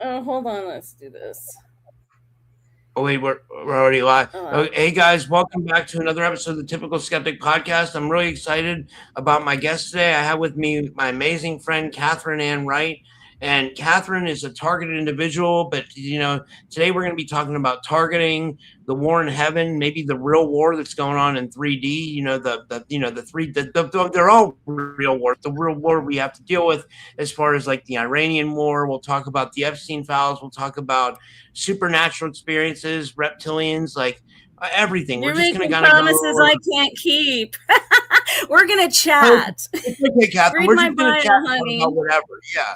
Hold on. Let's do this. Oh, wait, we're already live. Hey, guys, welcome back to another episode of the Typical Skeptic Podcast. I'm really excited about my guest today. I have with me my amazing friend, Catherine Ann Wright. And Catherine is a targeted individual, but, today we're going to be talking about targeting, the war in heaven, maybe the real war that's going on in 3D. They're all real wars. The real war we have to deal with as far as like the Iranian war. We'll talk about the Epstein files. We'll talk about supernatural experiences, reptilians, like everything. You're making promises I can't keep. We're gonna chat. Okay, Catherine. We're just gonna chat about whatever.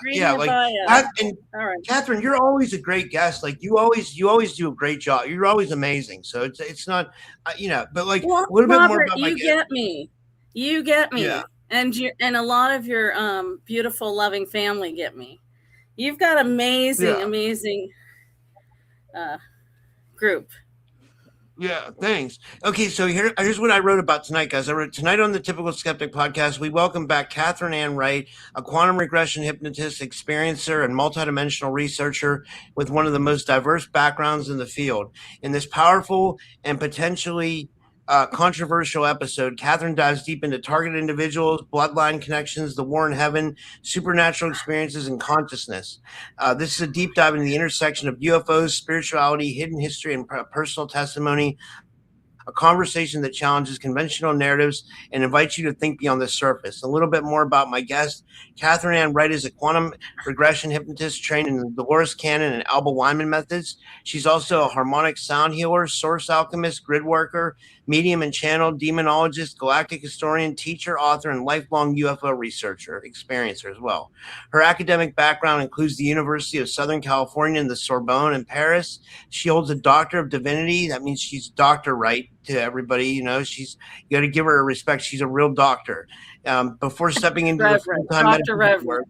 Yeah. All right. Catherine, you're always a great guest. Like you always do a great job. You're always amazing. So it's not, but like well, a little Robert, bit more about you get me. You get me. Yeah. And a lot of your beautiful, loving family get me. You've got amazing group. Yeah, thanks. Okay, so here's what I wrote about tonight, guys. I wrote, tonight on the Typical Skeptic Podcast, we welcome back Catherine Ann Wright, a quantum regression hypnotist, experiencer, and multidimensional researcher with one of the most diverse backgrounds in the field. In this powerful and potentially controversial episode, Catherine dives deep into targeted individuals, bloodline connections, the war in heaven, supernatural experiences, and consciousness. This is a deep dive into the intersection of UFOs, spirituality, hidden history, and personal testimony. A conversation that challenges conventional narratives and invites you to think beyond the surface. A little bit more about my guest. Catherine Ann Wright is a quantum regression hypnotist trained in the Dolores Cannon and Alba Wyman methods. She's also a harmonic sound healer, source alchemist, grid worker, medium and channel, demonologist, galactic historian, teacher, author, and lifelong UFO researcher, experiencer as well. Her academic background includes the University of Southern California and the Sorbonne in Paris. She holds a Doctor of Divinity. That means she's Dr. Wright to everybody. You got to give her a respect. She's a real doctor. Before stepping into the full-time medical work,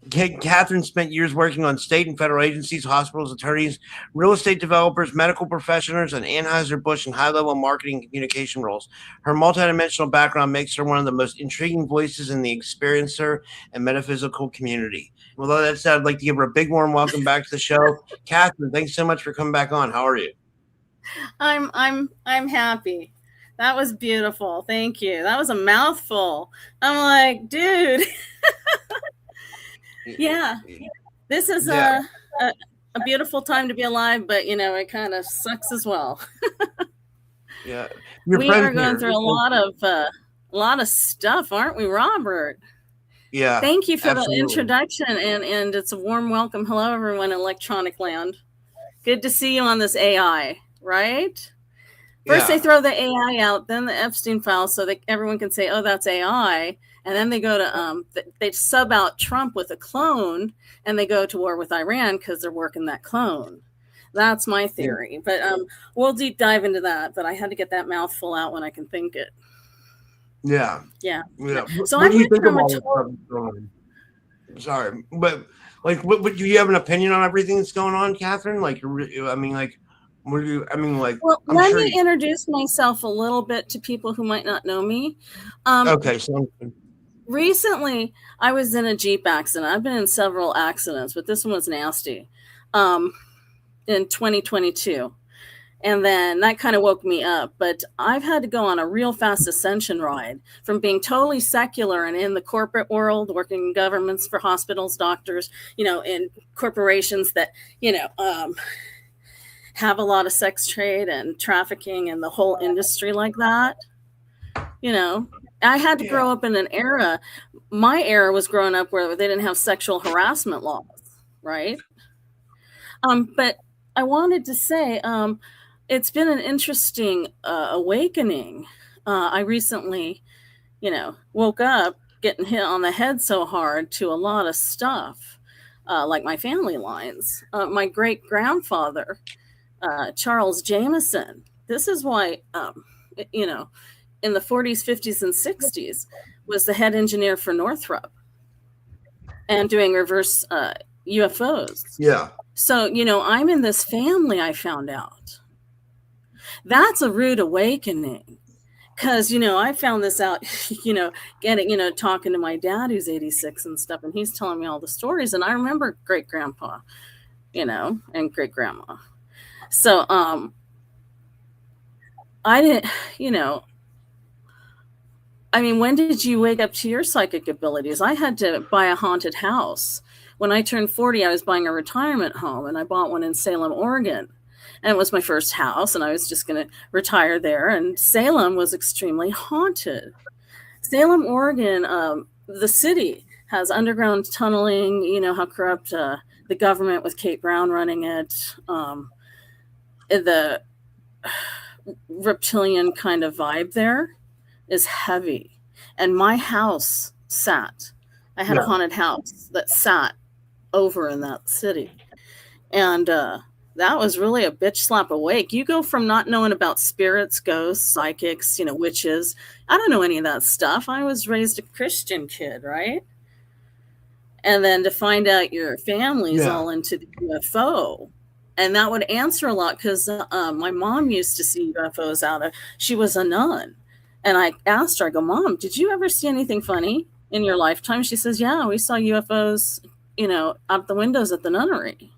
Catherine spent years working on state and federal agencies, hospitals, attorneys, real estate developers, medical professionals, and Anheuser-Busch and high-level marketing and communication roles. Her multidimensional background makes her one of the most intriguing voices in the experiencer and metaphysical community. With all that said, I'd like to give her a big warm welcome back to the show. Catherine, thanks so much for coming back on. How are you? I'm happy. That was beautiful. Thank you. That was a mouthful. I'm like, dude. Yeah, this is a beautiful time to be alive, but it kind of sucks as well. Yeah, we are going through a lot of stuff, aren't we, Robert? Yeah. Thank you for the introduction, and it's a warm welcome. Hello, everyone in electronic land. Good to see you on this AI, right? First they throw the AI out, then the Epstein files, so that everyone can say, "Oh, that's AI." And then they go to they sub out Trump with a clone, and they go to war with Iran because they're working that clone. That's my theory. But we'll deep dive into that. But I had to get that mouthful out when I can think it. Yeah. So what do you think about what's going on? Sorry, but like, what do you have an opinion on everything that's going on, Catherine? Like, I mean, like. Well, let me introduce myself a little bit to people who might not know me. Okay. So recently, I was in a Jeep accident. I've been in several accidents, but this one was nasty. In 2022, and then that kind of woke me up. But I've had to go on a real fast ascension ride from being totally secular and in the corporate world, working in governments for hospitals, doctors, in corporations that have a lot of sex trade and trafficking and the whole industry like that. I had to grow up in an era. My era was growing up where they didn't have sexual harassment laws, right? But I wanted to say it's been an interesting awakening. I recently, woke up getting hit on the head so hard to a lot of stuff, like my family lines. My great-grandfather, Charles Jameson. This is why, in the 40s, 50s, and 60s, was the head engineer for Northrop and doing reverse UFOs. Yeah. So, I'm in this family, I found out. That's a rude awakening, because, I found this out, talking to my dad who's 86 and stuff, and he's telling me all the stories. And I remember great grandpa, and great grandma. So, I didn't, when did you wake up to your psychic abilities? I had to buy a haunted house. When I turned 40, I was buying a retirement home, and I bought one in Salem, Oregon. And it was my first house, and I was just going to retire there. And Salem was extremely haunted. Salem, Oregon, the city has underground tunneling. You know how corrupt the government with Kate Brown running it. The reptilian kind of vibe there is heavy. And my house sat. I had a haunted house that sat over in that city. And that was really a bitch slap awake. You go from not knowing about spirits, ghosts, psychics, witches. I don't know any of that stuff. I was raised a Christian kid, right? And then to find out your family's all into the UFO. And that would answer a lot because my mom used to see UFOs she was a nun. And I asked her, I go, Mom, did you ever see anything funny in your lifetime? She says, yeah, we saw UFOs, out the windows at the nunnery.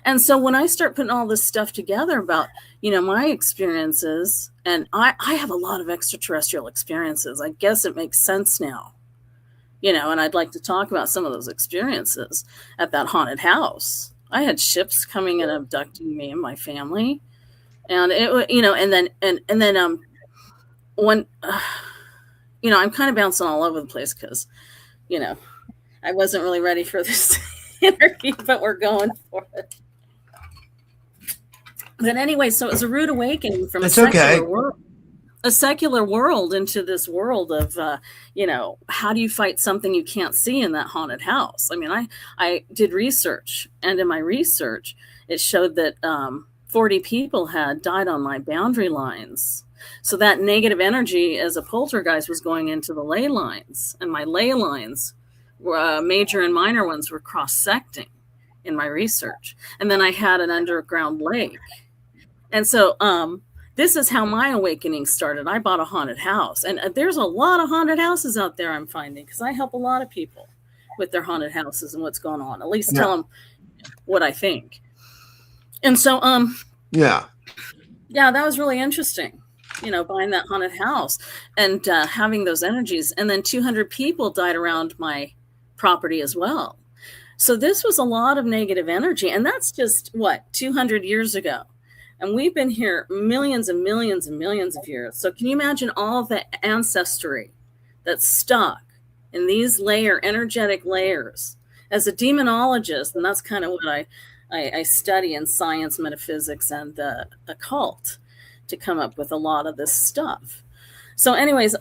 And so when I start putting all this stuff together about, my experiences, and I have a lot of extraterrestrial experiences, I guess it makes sense now, and I'd like to talk about some of those experiences at that haunted house. I had ships coming and abducting me and my family. And it, and then when, I'm kind of bouncing all over the place because, I wasn't really ready for this interview, but we're going for it. But anyway, so it was a rude awakening from a secular world into this world of, how do you fight something you can't see in that haunted house? I did research, and in my research, it showed that 40 people had died on my boundary lines. So that negative energy as a poltergeist was going into the ley lines, and my ley lines, major and minor ones, were cross-secting in my research. And then I had an underground lake. And so this is how my awakening started. I bought a haunted house. And there's a lot of haunted houses out there I'm finding because I help a lot of people with their haunted houses and what's going on. At least tell them what I think. And so, that was really interesting, buying that haunted house and having those energies. And then 200 people died around my property as well. So this was a lot of negative energy. And that's just 200 years ago. And we've been here millions and millions and millions of years. So can you imagine all the ancestry that's stuck in these energetic layers? As a demonologist, and that's kind of what I study in science, metaphysics, and the occult to come up with a lot of this stuff. So anyways,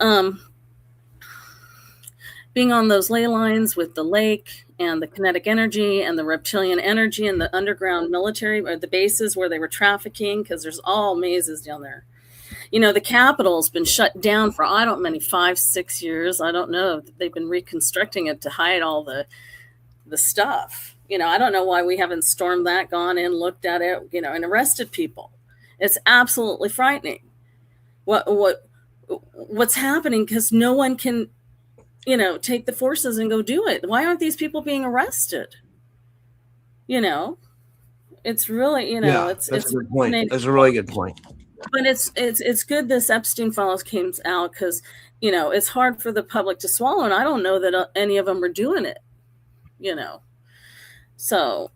being on those ley lines with the lake and the kinetic energy and the reptilian energy and the underground military or the bases where they were trafficking, because there's all mazes down there. The Capitol's been shut down for, 5-6 years. I don't know. They've been reconstructing it to hide all the stuff. I don't know why we haven't stormed that, gone in, looked at it, and arrested people. It's absolutely frightening. What's happening, because no one can, take the forces and go do it. Why aren't these people being arrested? It's really, it's a good point. That's a really good point. But it's good this Epstein files came out because, it's hard for the public to swallow. And I don't know that any of them are doing it, So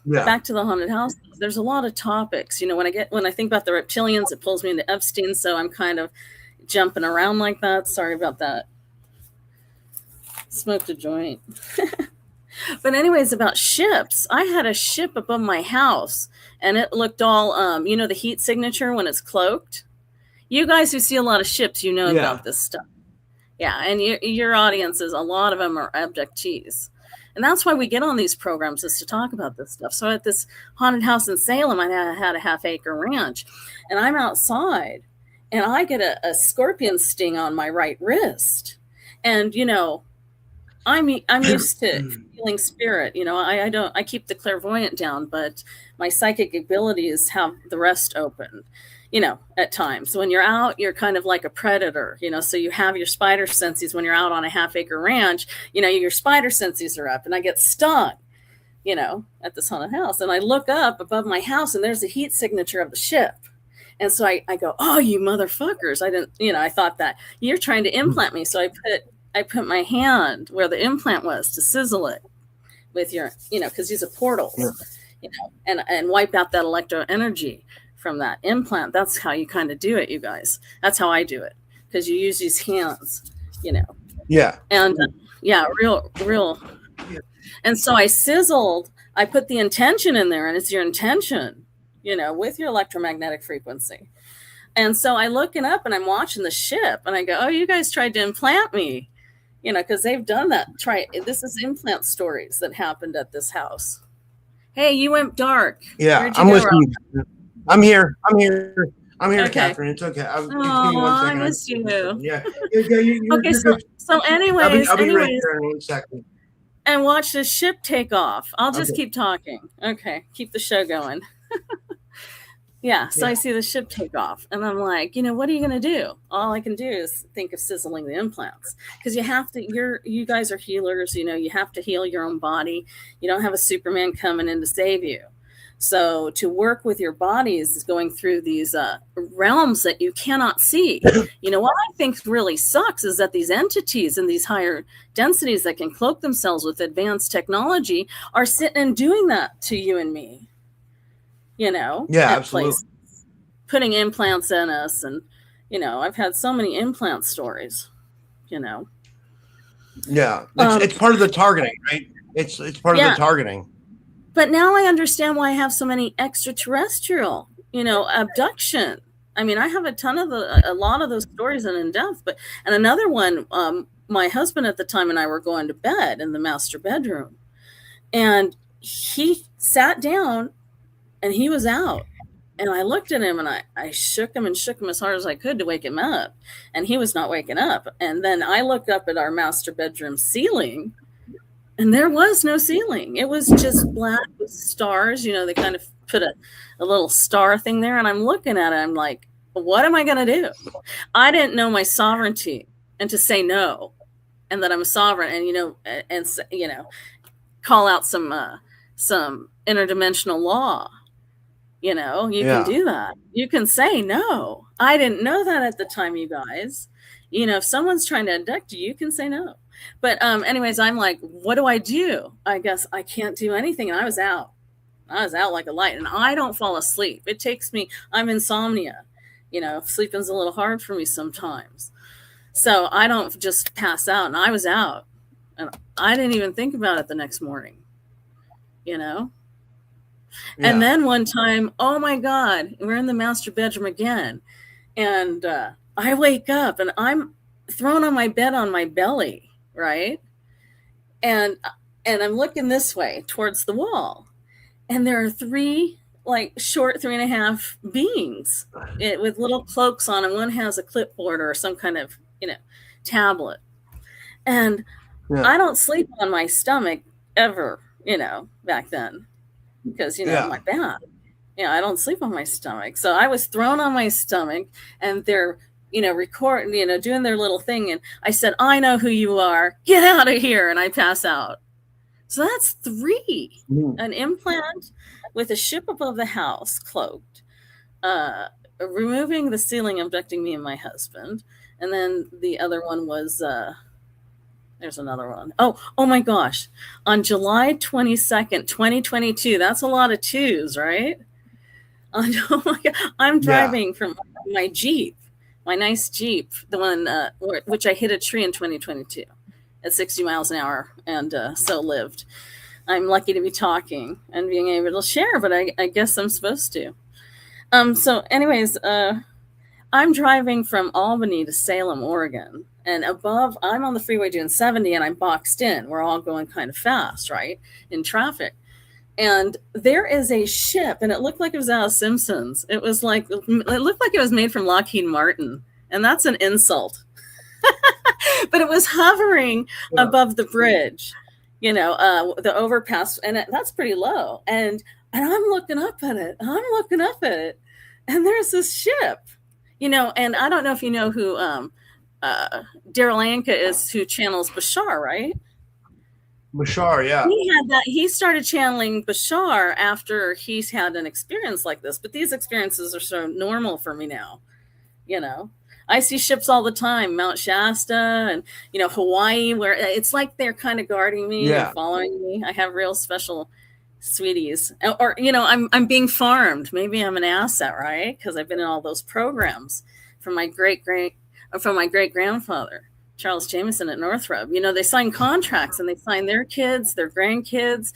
back to the haunted house. There's a lot of topics. When I think about the reptilians, it pulls me into Epstein. So I'm kind of jumping around like that. Sorry about that. Smoked a joint. But anyways, about ships, I had a ship above my house and it looked all, the heat signature when it's cloaked. You guys who see a lot of ships, about this stuff. Yeah. And your audiences, a lot of them are abductees. And that's why we get on these programs, is to talk about this stuff. So at this haunted house in Salem, I had a half-acre ranch and I'm outside and I get a scorpion sting on my right wrist. And, I'm used to feeling spirit, I keep the clairvoyant down, but my psychic abilities have the rest open. at times. When you're out, you're kind of like a predator, so you have your spider senses when you're out on a half-acre ranch, your spider senses are up, and I get stung, at this haunted house. And I look up above my house, and there's the heat signature of the ship. And so I go, oh, you motherfuckers. I didn't, I thought that you're trying to implant me. So I put my hand where the implant was to sizzle it with your, because these are portals, and wipe out that electro energy from that implant. That's how you kind of do it, you guys. That's how I do it, because you use these hands, Yeah. And real. And so I sizzled, I put the intention in there, and it's your intention, with your electromagnetic frequency. And so I looking up and I'm watching the ship, and I go, oh, you guys tried to implant me, because they've done that. This is implant stories that happened at this house. Hey, you went dark. Yeah, I'm listening. I'm here. Okay. Catherine. It's okay. Give me 1 second. I miss you. Yeah. Okay. So anyways, I'll be right there in 1 second. And watch the ship take off. I'll just keep talking. Okay. Keep the show going. So I see the ship take off, and I'm like, what are you going to do? All I can do is think of sizzling the implants, because you have to, you guys are healers, you have to heal your own body. You don't have a Superman coming in to save you. So to work with your bodies is going through these realms that you cannot see. What I think really sucks is that these entities in these higher densities that can cloak themselves with advanced technology are sitting and doing that to you and me. Yeah, absolutely. Places, putting implants in us. And, I've had so many implant stories, Yeah. It's part of the targeting, right? It's part of the targeting. But now I understand why I have so many extraterrestrial, abduction. I mean, I have a lot of those stories and in depth, and another one, my husband at the time and I were going to bed in the master bedroom, and he sat down and he was out, and I looked at him and I shook him as hard as I could to wake him up, and he was not waking up. And then I looked up at our master bedroom ceiling, and there was no ceiling. It was just black with stars. They kind of put a little star thing there. And I'm looking at it. I'm like, what am I going to do? I didn't know my sovereignty and to say no, and that I'm a sovereign, and, call out some interdimensional law. You can do that. You can say no. I didn't know that at the time, you guys. If someone's trying to abduct you, you can say no. But anyways, I'm like, what do I do? I guess I can't do anything. And I was out like a light, and I don't fall asleep. It takes me, I'm insomnia, sleeping's a little hard for me sometimes. So I don't just pass out, and I was out, and I didn't even think about it the next morning, And then one time, oh my God, we're in the master bedroom again. And I wake up and I'm thrown on my bed on my belly. Right. And I'm looking this way towards the wall, and there are three short 3.5 beings with little cloaks on, and one has a clipboard or some kind of, tablet. And I don't sleep on my stomach ever, back then, because, my back, I don't sleep on my stomach. So I was thrown on my stomach, and they're, recording, doing their little thing. And I said, I know who you are. Get out of here. And I pass out. So that's 3. An implant with a ship above the house cloaked, removing the ceiling, abducting me and my husband. And then the other one was, there's another one. Oh my gosh. On July 22nd, 2022, that's a lot of 2s, right? Oh my God. I'm driving from my Jeep. My nice Jeep, the one which I hit a tree in 2022 at 60 miles an hour, and so lived. I'm lucky to be talking and being able to share, but I guess I'm supposed to. So anyways, I'm driving from Albany to Salem, Oregon, and above, I'm on the freeway doing 70, and I'm boxed in. We're all going kind of fast, right, in traffic. And there is a ship, and it looked like it was out of Simpsons. It looked like it was made from Lockheed Martin, and that's an insult. But it was hovering above the bridge, the overpass, and that's pretty low. And I'm looking up at it. and there's this ship, and I don't know if you know who Daryl Anka is, who channels Bashar, right? Bashar, yeah. He started channeling Bashar after he's had an experience like this, but these experiences are so normal for me now. I see ships all the time, Mount Shasta and Hawaii, where it's like they're kind of guarding me and following me. I have real special sweeties, or I'm being farmed. Maybe I'm an asset, right? Because I've been in all those programs from my great grandfather, Charles Jameson at Northrop. They sign contracts and they sign their kids, their grandkids,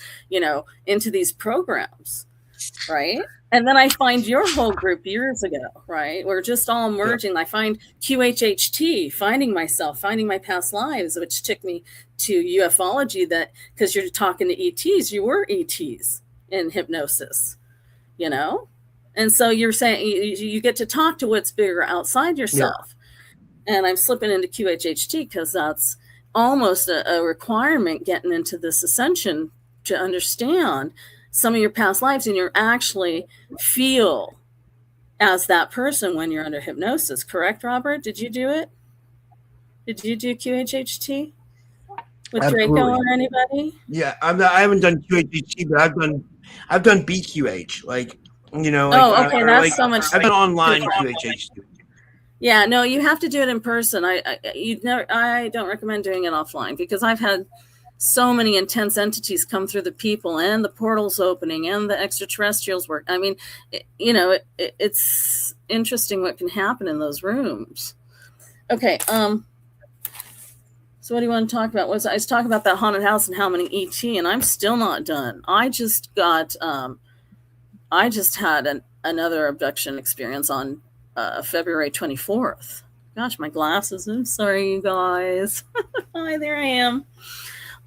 into these programs, right? And then I find your whole group years ago, right? We're just all merging. Yeah. I find QHHT, finding myself, finding my past lives, which took me to ufology, that because you're talking to ETs, you were ETs in hypnosis, And so you're saying you get to talk to what's bigger outside yourself. Yeah. And I'm slipping into QHHT because that's almost a requirement getting into this ascension to understand some of your past lives, and you actually feel as that person when you're under hypnosis. Correct, Robert? Did you do it? Did you do QHHT with Absolutely. Draco or anybody? Yeah, I haven't done QHHT, but I've done BQH. That's so much. I've been online QHHT. Yeah, no, you have to do it in person. I don't recommend doing it offline, because I've had so many intense entities come through the people, and the portals opening, and the extraterrestrials work. I mean, it's interesting what can happen in those rooms. Okay. So what do you want to talk about? I was talking about that haunted house and how many ET, and I'm still not done. I just had another abduction experience on February 24th. Gosh, my glasses. I'm sorry, you guys. Hi, there I am.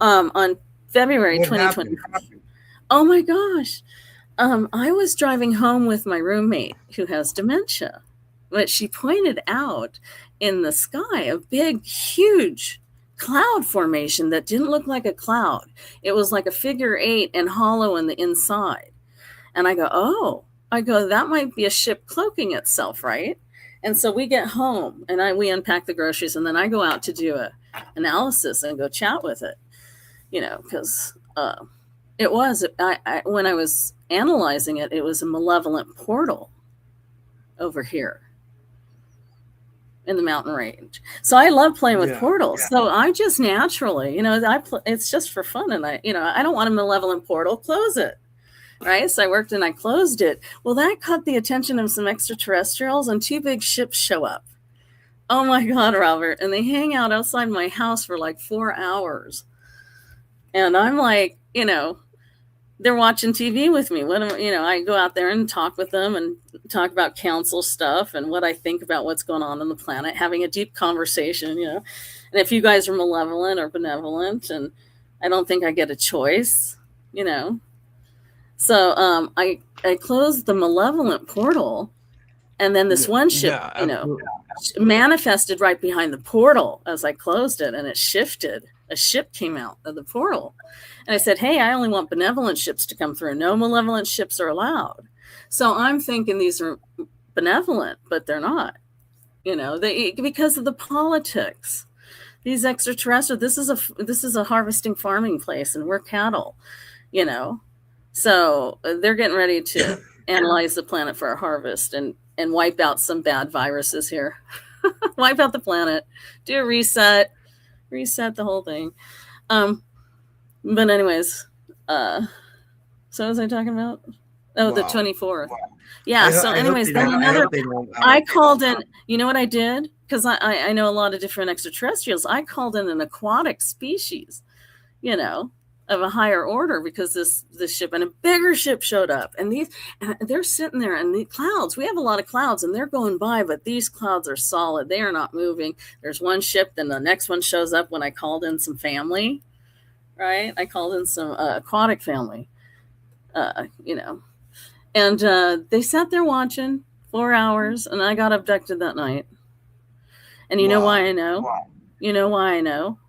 On February 2024. Oh my gosh. I was driving home with my roommate who has dementia, but she pointed out in the sky a big, huge cloud formation that didn't look like a cloud. It was like a figure 8 and hollow in the inside. And I go, that might be a ship cloaking itself, right? And so we get home and we unpack the groceries, and then I go out to do a analysis and go chat with it. Because it was, when I was analyzing it, it was a malevolent portal over here in the mountain range. So I love playing with portals. Yeah. So I just naturally, it's just for fun. And I don't want a malevolent portal, close it. Right. So I worked and I closed it. Well, that caught the attention of some extraterrestrials, and 2 big ships show up. Oh my God, Robert. And they hang out outside my house for like 4 hours. And I'm like, they're watching TV with me. I go out there and talk with them and talk about council stuff and what I think about what's going on the planet, having a deep conversation, And if you guys are malevolent or benevolent, and I don't think I get a choice, So I closed the malevolent portal, and then this one ship, manifested right behind the portal as I closed it, and it shifted. A ship came out of the portal. And I said, hey, I only want benevolent ships to come through. No malevolent ships are allowed. So I'm thinking these are benevolent, but they're not, because of the politics. These extraterrestrials, this is a harvesting farming place, and we're cattle, So they're getting ready to analyze the planet for a harvest and wipe out some bad viruses here. Wipe out the planet, do a reset the whole thing. But anyways, so what was I talking about? Oh, wow. The 24th. Wow. Yeah. So anyways, then I called in, you know what I did? Because I know a lot of different extraterrestrials. I called in an aquatic species, of a higher order, because this ship and a bigger ship showed up, and they're sitting there in the clouds. We have a lot of clouds, and they're going by, but these clouds are solid. They are not moving. There's one ship, then the next one shows up when I called in some family, right? I called in some aquatic family, and they sat there watching 4 hours, and I got abducted that night. And you know why I know? Wow. You know why I know?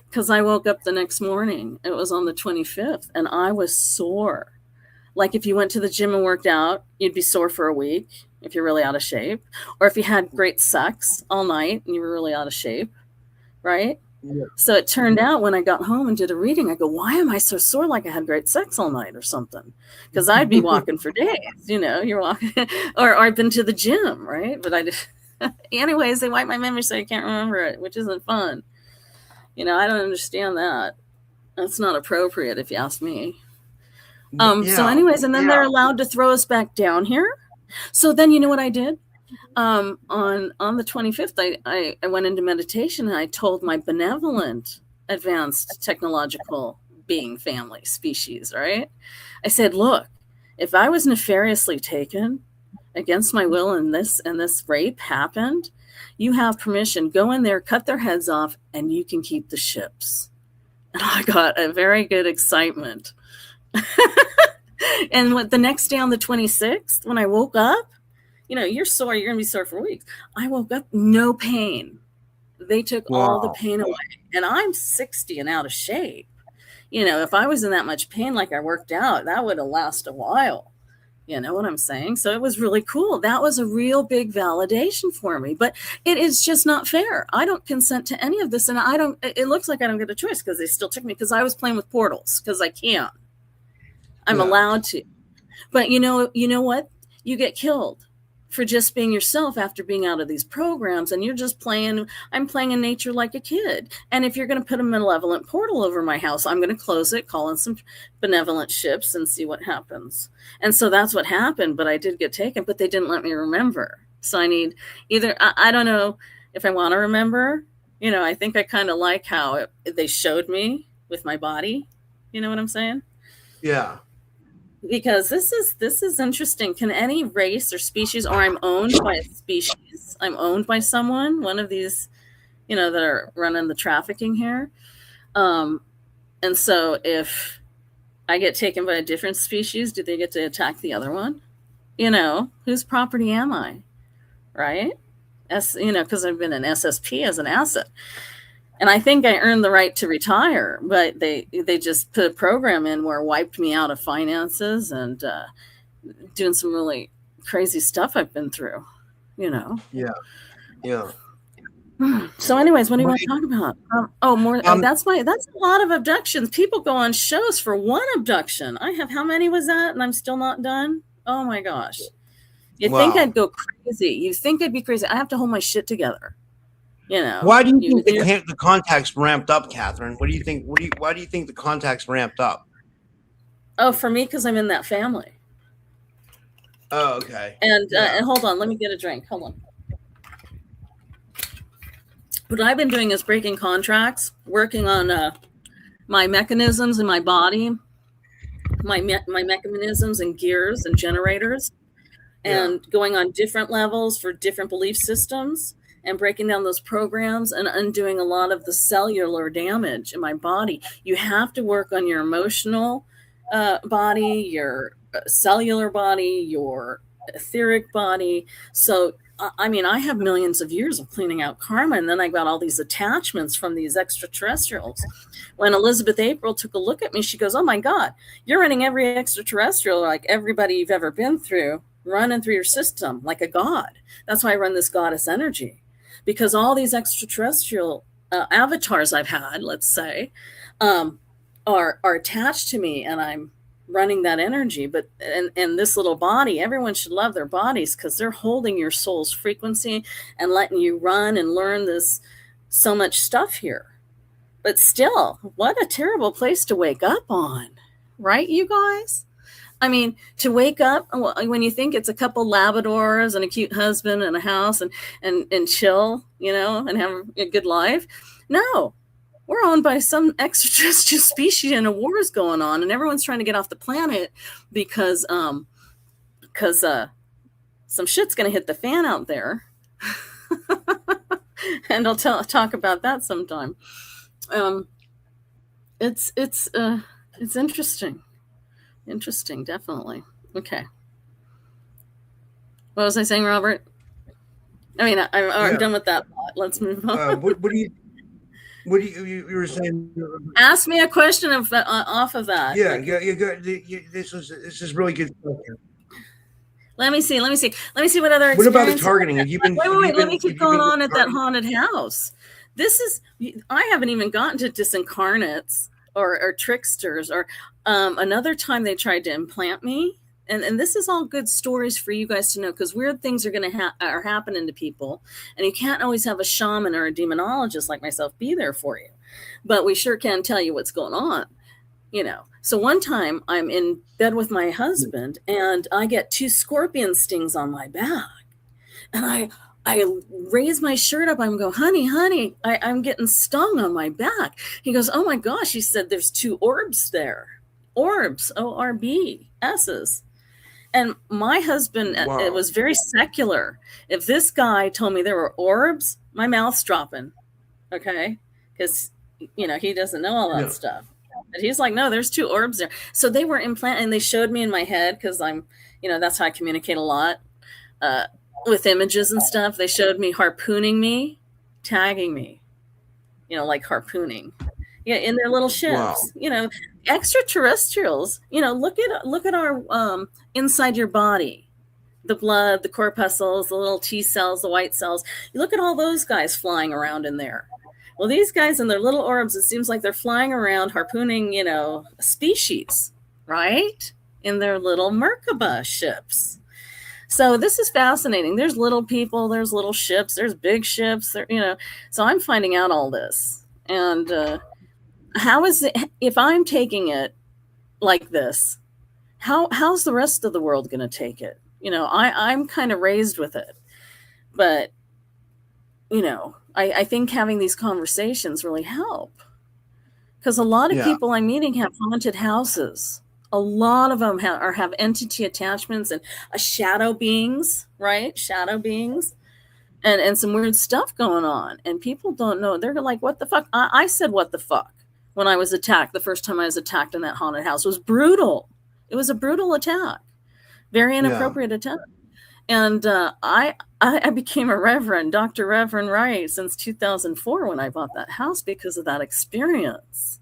Because I woke up the next morning. It was on the 25th, and I was sore. Like if you went to the gym and worked out, you'd be sore for a week if you're really out of shape. Or if you had great sex all night and you were really out of shape, right? Yeah. So it turned out when I got home and did a reading, I go, why am I so sore like I had great sex all night or something? Because I'd be walking for days, you're walking, or I've been to the gym, right? But I just, anyways, they wipe my memory so I can't remember it, which isn't fun. I don't understand that. That's not appropriate if you ask me. So anyways, and then they're allowed to throw us back down here. So then you know what I did? On the 25th, I went into meditation and I told my benevolent, advanced technological being family species, right? I said, look, if I was nefariously taken against my will and this rape happened, you have permission. Go in there, cut their heads off, and you can keep the ships. And I got a very good excitement. And the next day on the 26th, when I woke up, you're sore, you're going to be sore for weeks. I woke up, no pain. They took all the pain away. And I'm 60 and out of shape. If I was in that much pain, like I worked out, that would have lasted a while. You know what I'm saying? So it was really cool. That was a real big validation for me. But it is just not fair. I don't consent to any of this. And it looks like I don't get a choice because they still took me because I was playing with portals because I can't. I'm allowed to. But you know what? You get killed for just being yourself after being out of these programs, and you're just playing. I'm playing in nature like a kid. And if you're going to put a malevolent portal over my house, I'm going to close it, call in some benevolent ships, and see what happens. And so that's what happened. But I did get taken, but they didn't let me remember. So I need either, I don't know if I want to remember. I think I kind of like how they showed me with my body. You know what I'm saying? Yeah. Because this is interesting. Can any race or species, or I'm owned by a species, I'm owned by someone, one of these, that are running the trafficking here. And so if I get taken by a different species, do they get to attack the other one? Whose property am I? Right? Because I've been an SSP as an asset. And I think I earned the right to retire, but they just put a program in where wiped me out of finances and doing some really crazy stuff I've been through, Yeah. So anyways, what do you want to talk about? That's a lot of abductions. People go on shows for one abduction. How many was that? And I'm still not done. Oh my gosh. You'd think I'd go crazy. You think I'd be crazy. I have to hold my shit together. Why do you think the contacts ramped up, Catherine? What do you think? Why do you think the contacts ramped up? Oh, for me, because I'm in that family. Oh, okay. And hold on, let me get a drink. Hold on. What I've been doing is breaking contracts, working on my mechanisms in my body, my mechanisms and gears and generators, and going on different levels for different belief systems. And breaking down those programs and undoing a lot of the cellular damage in my body. You have to work on your emotional body, your cellular body, your etheric body. So, I have millions of years of cleaning out karma. And then I got all these attachments from these extraterrestrials. When Elizabeth April took a look at me, she goes, oh my God, you're running every extraterrestrial, like everybody you've ever been through, running through your system like a god. That's why I run this goddess energy. Because all these extraterrestrial avatars I've had, let's say, are attached to me, and I'm running that energy. But and this little body, everyone should love their bodies because they're holding your soul's frequency and letting you run and learn this so much stuff here. But still, what a terrible place to wake up on, right, you guys? To wake up when you think it's a couple Labradors and a cute husband and a house and chill, and have a good life. No, we're owned by some extraterrestrial species and a war is going on and everyone's trying to get off the planet because some shit's going to hit the fan out there. And I'll talk about that sometime. It's interesting. Interesting, definitely. Okay. What was I saying, Robert? I'm done with that. Let's move on. What do you? What do you were saying? Ask me a question off of that. Yeah, this is really good stuff. Let me see what other. What about the targeting? Have you been? Wait. Let me keep going on at that haunted house. I haven't even gotten to disincarnates or tricksters or another time they tried to implant me. And this is all good stories for you guys to know, because weird things are happening to people, and you can't always have a shaman or a demonologist like myself be there for you, but we sure can tell you what's going on, So one time I'm in bed with my husband, and I get 2 scorpion stings on my back, and I raise my shirt up. I'm go, honey, I'm getting stung on my back. He goes, oh my gosh. He said, there's 2 orbs there. Orbs, ORBSs. And my husband, wow. It was very secular. If this guy told me there were orbs, my mouth's dropping. Okay. Because, he doesn't know all that stuff. But he's like, no, there's 2 orbs there. So they were implanted, and they showed me in my head, because I'm, that's how I communicate a lot with images and stuff. They showed me harpooning me, tagging me, like harpooning. Yeah, in their little ships. Wow. Extraterrestrials. Look at our inside your body, the blood, the corpuscles, the little T cells, the white cells. You look at all those guys flying around in there. Well, these guys in their little orbs, it seems like they're flying around harpooning, a species, right? In their little Merkaba ships. So this is fascinating. There's little people, there's little ships, there's big ships, So I'm finding out all this. And how is it, if I'm taking it like this, how's the rest of the world going to take it? I'm kind of raised with it, but I think having these conversations really help, because a lot of people I'm meeting have haunted houses. A lot of them have entity attachments and shadow beings, right? Shadow beings. And some weird stuff going on. And people don't know. They're like, what the fuck? I said, what the fuck? When I was attacked, the first time I was attacked in that haunted house, was brutal. It was a brutal attack. Very inappropriate attack. And I became a reverend, Dr. Reverend Wright, since 2004 when I bought that house, because of that experience.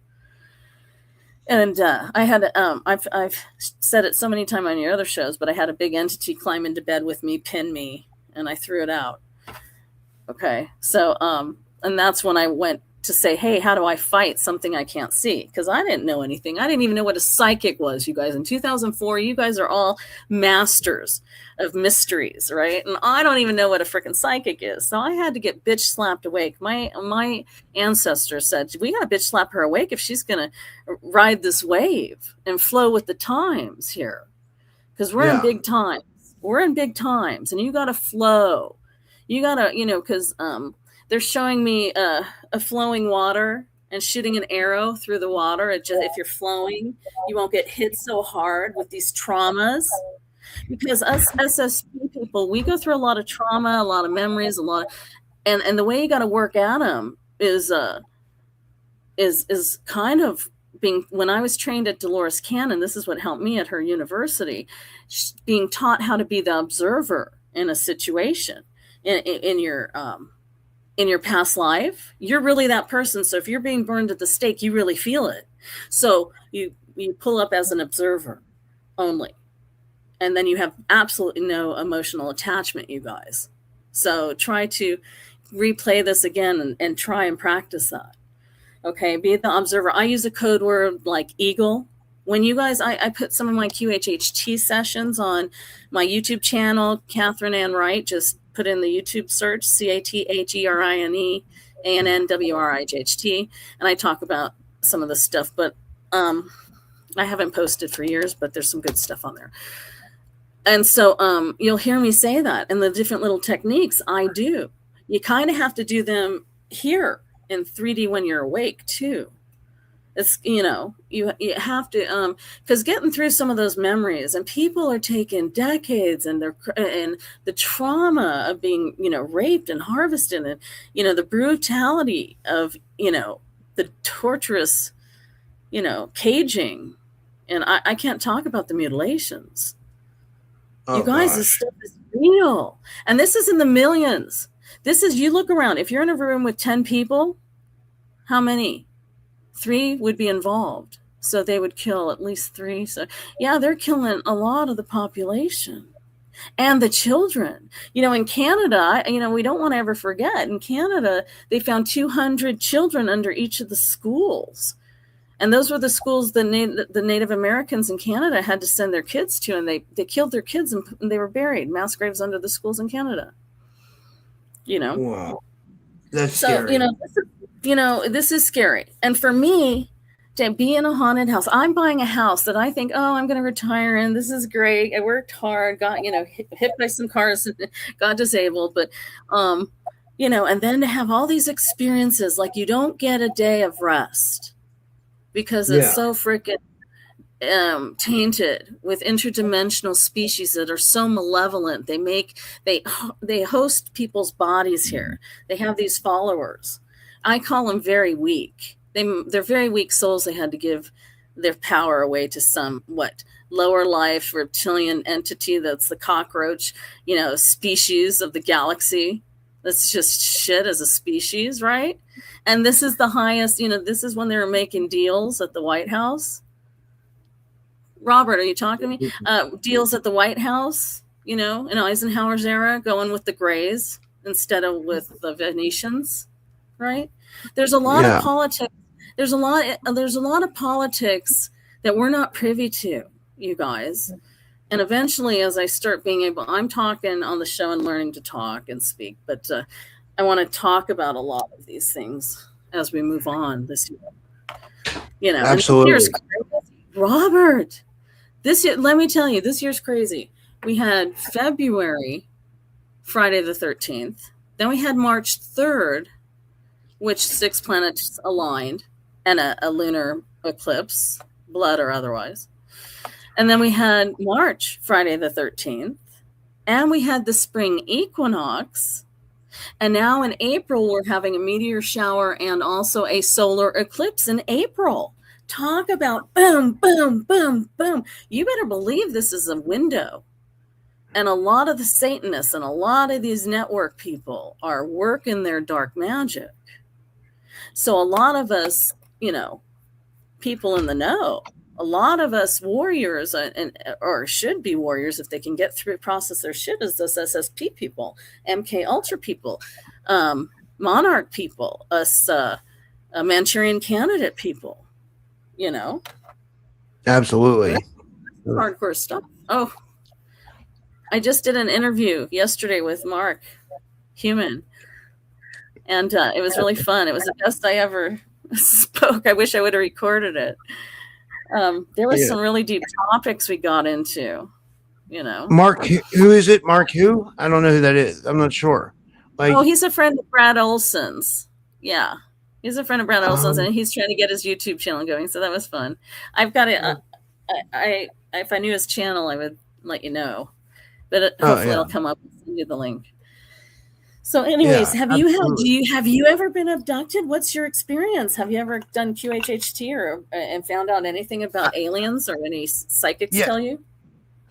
And I had, I've said it so many times on your other shows, but I had a big entity climb into bed with me, pin me, and I threw it out. Okay. So, and that's when I went to say, hey, how do I fight something I can't see? Because I didn't know anything. I didn't even know what a psychic was, you guys. In 2004, you guys are all masters of mysteries, right? And I don't even know what a freaking psychic is. So I had to get bitch slapped awake. My ancestor said, we got to bitch slap her awake if she's going to ride this wave and flow with the times here. Because we're in big times. We're in big times, and you got to flow. You got to, because they're showing me a flowing water and shooting an arrow through the water. If you're flowing, you won't get hit so hard with these traumas. Because us SSP people, we go through a lot of trauma, a lot of memories, and the way you got to work at them is kind of being. When I was trained at Dolores Cannon, this is what helped me at her university, being taught how to be the observer in a situation in your past life. You're really that person. So if you're being burned at the stake, you really feel it. So you pull up as an observer only. And then you have absolutely no emotional attachment, you guys. So try to replay this again and try and practice that. Okay, be the observer. I use a code word like eagle. When you guys, I put some of my QHHT sessions on my YouTube channel, Catherine Ann Wright. Just put in the YouTube search, CATHERINE ANNWRIGHT, and I talk about some of the stuff. But I haven't posted for years, but there's some good stuff on there. And so you'll hear me say that, and the different little techniques I do. You kind of have to do them here in 3D when you're awake too. It's, you have to, because getting through some of those memories, and people are taking decades, and the trauma of being, raped and harvested, and, the brutality of, the torturous, caging. And I can't talk about the mutilations. Oh, you guys, this stuff is real. And this is in the millions. This is, you look around, if you're in a room with 10 people, How many? 3 would be involved. So they would kill at least 3. So yeah, they're killing a lot of the population and the children. In Canada, we don't want to ever forget, in Canada, they found 200 children under each of the schools. And those were the schools the Native Americans in Canada had to send their kids to, and they killed their kids and they were buried, mass graves under the schools in Canada. Wow. That's scary. This is scary. And for me, to be in a haunted house, I'm buying a house that I think, I'm going to retire in. This is great. I worked hard, got, hit by some cars, got disabled. But, and then to have all these experiences, like you don't get a day of rest because it's so freaking tainted with interdimensional species that are so malevolent. They host people's bodies here. They have these followers. I call them very weak. They're very weak souls. They had to give their power away to some lower life reptilian entity that's the cockroach, species of the galaxy. That's just shit as a species, right? And this is the highest, this is when they were making deals at the White House. Robert, are you talking to me? Deals at the White House, in Eisenhower's era, going with the Greys instead of with the Venetians, right? There's a lot of politics. There's a lot of politics that we're not privy to, you guys. And eventually, as I start I'm talking on the show and learning to talk and speak, but I want to talk about a lot of these things as we move on this year. Absolutely. And this year's crazy. Robert, this year, let me tell you, this year's crazy. We had February, Friday the 13th. Then we had March 3rd, which 6 planets aligned, and a lunar eclipse, blood or otherwise. And then we had March, Friday the 13th, and we had the spring equinox. And now in April, we're having a meteor shower and also a solar eclipse in April. Talk about boom, boom, boom, boom. You better believe this is a window. And a lot of the Satanists and a lot of these network people are working their dark magic. So a lot of us, people in the know, a lot of us warriors or should be warriors if they can get through, process their shit, as those SSP people, MK Ultra people, Monarch people, us Manchurian Candidate people, Absolutely. Hardcore stuff. Oh, I just did an interview yesterday with Mark Human, and it was really fun. It was the best I ever spoke. I wish I would have recorded it. There was some really deep topics we got into, Mark, who is it? Mark who? I don't know who that is. I'm not sure. He's a friend of Brad Olson's. Yeah. He's a friend of Brad Olson's, and he's trying to get his YouTube channel going. So that was fun. I've got it. If I knew his channel, I would let you know. But hopefully it'll come up and send you the link. So anyways, have you ever been abducted? What's your experience? Have you ever done QHHT and found out anything about aliens or any psychics tell you?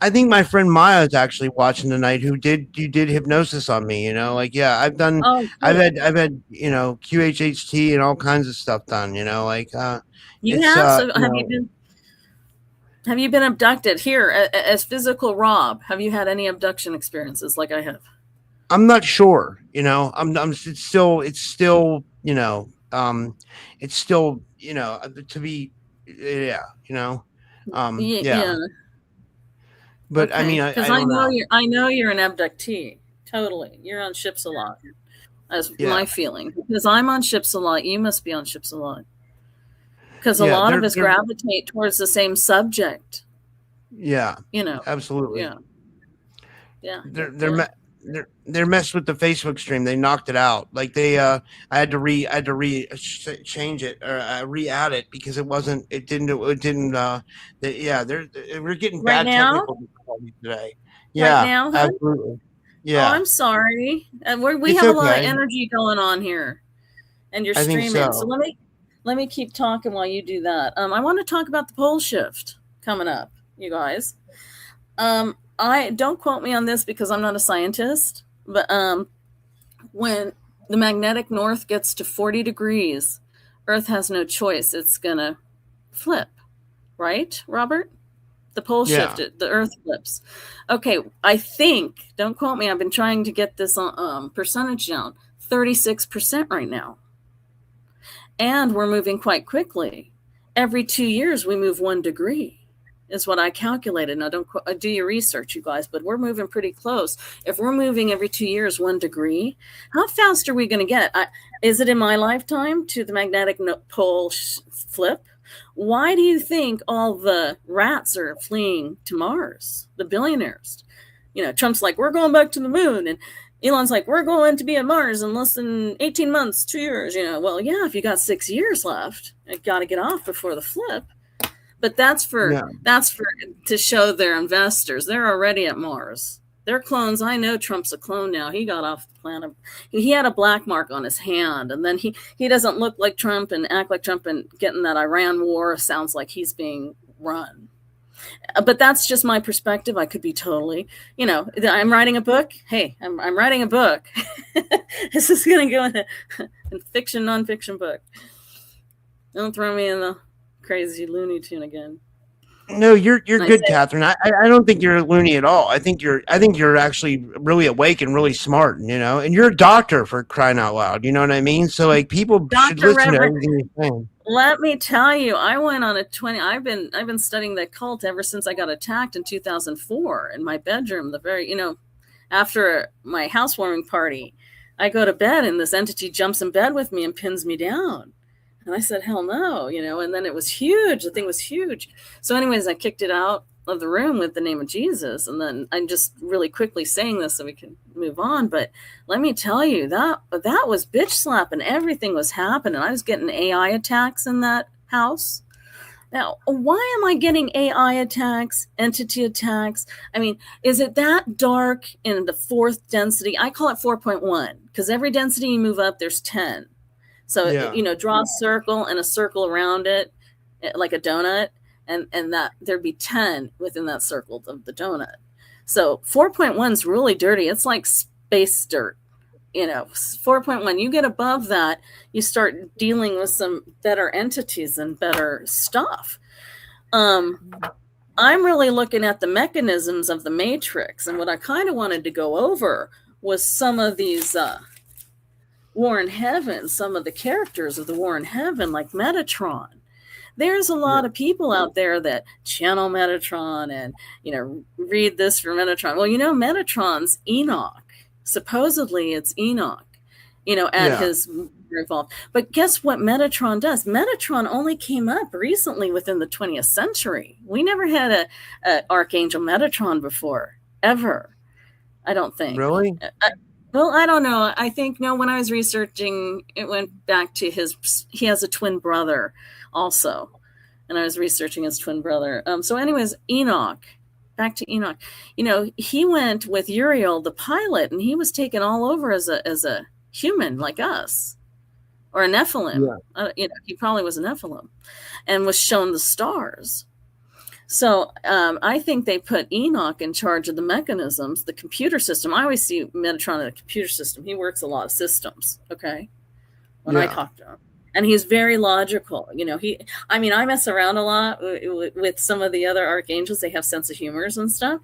I think my friend Maya is actually watching tonight, you did hypnosis on me, I've done, I've had, QHHT and all kinds of stuff done, you have? So have you been abducted here as physical Rob? Have you had any abduction experiences like I have? I'm not sure, it's still, to be, But okay. I mean, because I know you're an abductee. Totally, you're on ships a lot. That's my feeling. Because I'm on ships a lot. You must be on ships a lot. Because a lot of us gravitate towards the same subject. Yeah. Absolutely. Yeah. Yeah. They're messed with the Facebook stream. They knocked it out. I had to change it or re-add it because it didn't we're getting bad technical difficulties today. Yeah. Right now, huh? Absolutely. Yeah. Oh, I'm sorry. We have a lot of energy going on here, and you're streaming. So let me keep talking while you do that. I want to talk about the pole shift coming up, you guys. I don't quote me on this because I'm not a scientist, but when the magnetic north gets to 40 degrees Earth has no choice. It's going to flip, right, Robert? The pole shifted, the Earth flips. Okay, I think, don't quote me, I've been trying to get this percentage down, 36% right now. And we're moving quite quickly. Every 2 years, we move 1 degree, is what I calculated. Now, don't do your research, you guys, but we're moving pretty close. If we're moving every 2 years 1 degree, how fast are we going to get? Is it in my lifetime to the magnetic pole flip? Why do you think all the rats are fleeing to Mars, the billionaires? You know, Trump's like, we're going back to the moon. And Elon's like, we're going to be at Mars in less than 18 months, 2 years. You know, well, yeah, if you got 6 years left, you got to get off before the flip. But that's for to show their investors. They're already at Mars. They're clones. I know Trump's a clone now. He got off the planet. He had a black mark on his hand, and then he doesn't look like Trump and act like Trump, and getting that Iran war sounds like he's being run. But that's just my perspective. I could be totally, you know, I'm writing a book. Hey, I'm writing a book. This is going to go in fiction, nonfiction book. Don't throw me in the crazy Looney Tune again. No, you're good, Catherine. I don't think you're a loony at all. I think you're actually really awake and really smart, you know. And you're a doctor, for crying out loud. You know what I mean? So like, people should listen to everything you're saying. Let me tell you, I went on a 20. I've been studying that cult ever since I got attacked in 2004 in my bedroom. After my housewarming party, I go to bed and this entity jumps in bed with me and pins me down. And I said, hell no, you know, and then it was huge. The thing was huge. So anyways, I kicked it out of the room with the name of Jesus. And then I'm just really quickly saying this so we can move on. But let me tell you, that was bitch slap, and everything was happening. I was getting AI attacks in that house. Now, why am I getting AI attacks, entity attacks? I mean, is it that dark in the 4th density? I call it 4.1 because every density you move up, there's 10. So, you know, draw a circle and a circle around it, like a donut, and that there'd be 10 within that circle of the donut. So 4.1 is really dirty. It's like space dirt, you know, 4.1. You get above that, you start dealing with some better entities and better stuff. I'm really looking at the mechanisms of the Matrix. And what I kind of wanted to go over was some of these War in Heaven, some of the characters of the War in Heaven, like Metatron. There's a lot of people out there that channel Metatron and, you know, read this for Metatron. Well, you know, Metatron's Enoch. Supposedly it's Enoch, you know, at his involved. But guess what Metatron does? Metatron only came up recently within the 20th century. We never had a Archangel Metatron before, ever. I don't think. Really? Well, I don't know. I think, no, when I was researching, it went back to he has a twin brother also. And I was researching his twin brother. So anyways, Enoch, back to Enoch. You know, he went with Uriel, the pilot, and he was taken all over as a human like us, or a Nephilim. Yeah. You know, he probably was a Nephilim and was shown the stars. So I think they put Enoch in charge of the mechanisms, the computer system. I always see Metatron in a computer system. He works a lot of systems, okay, when I talk to him. And he's very logical. You know, I mess around a lot with some of the other archangels. They have sense of humors and stuff.